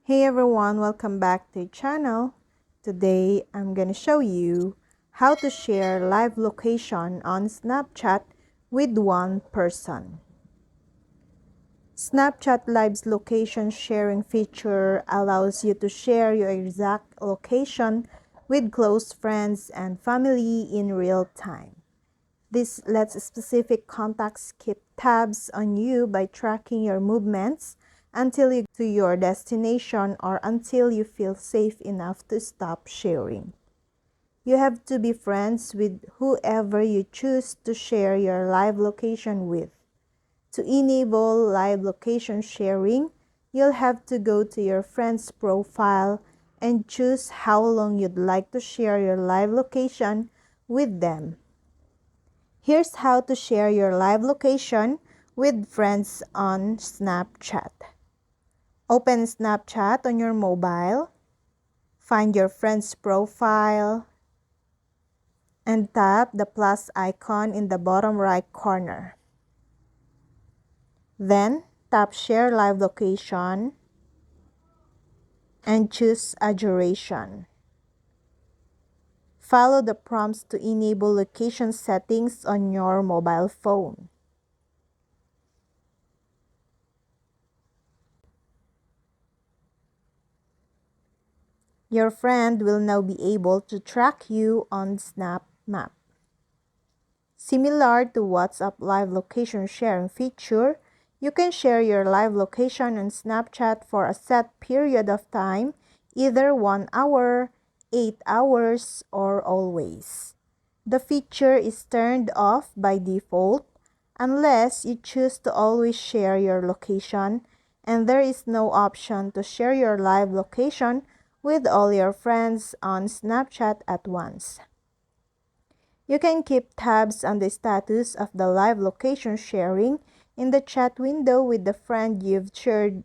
Hey everyone, welcome back to the channel. Today I'm gonna show you how to share live location on Snapchat with one person. Snapchat Live's location sharing feature allows you to share your exact location with close friends and family in real time. This lets specific contacts keep tabs on you by tracking your movements until you get to your destination or until you feel safe enough to stop sharing. You have to be friends with whoever you choose to share your live location with. To enable live location sharing, you'll have to go to your friend's profile and choose how long you'd like to share your live location with them. Here's how to share your live location with friends on Snapchat. Open Snapchat on your mobile, find your friend's profile, and tap the plus icon in the bottom right corner. Then tap Share Live Location and choose a duration. Follow the prompts to enable location settings on your mobile phone. Your friend will now be able to track you on Snap Map. Similar to WhatsApp live location sharing feature, you can share your live location on Snapchat for a set period of time, either 1 hour, 8 hours, or always. The feature is turned off by default unless you choose to always share your location, and there is no option to share your live location with all your friends on Snapchat at once. You can keep tabs on the status of the live location sharing in the chat window with the friend you've shared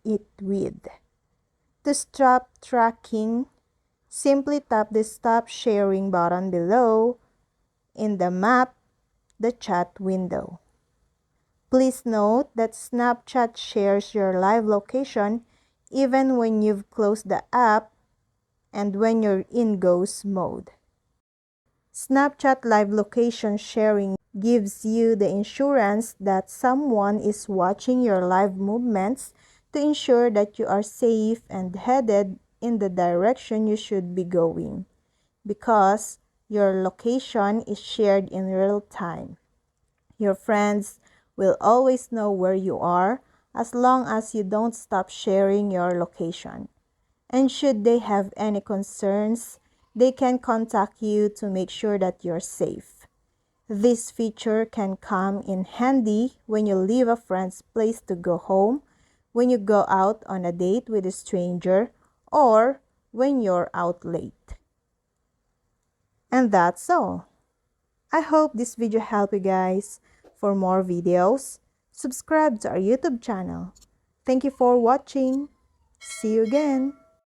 it with. To stop tracking, simply tap the Stop Sharing button below in the map, the chat window. Please note that Snapchat shares your live location even when you've closed the app and when you're in ghost mode. Snapchat live location sharing gives you the assurance that someone is watching your live movements to ensure that you are safe and headed in the direction you should be going, because your location is shared in real time. Your friends will always know where you are as long as you don't stop sharing your location. And should they have any concerns, they can contact you to make sure that you're safe. This feature can come in handy when you leave a friend's place to go home, when you go out on a date with a stranger, or when you're out late. And that's all. I hope this video helped you guys. For more videos, subscribe to our YouTube channel. Thank you for watching. See you again.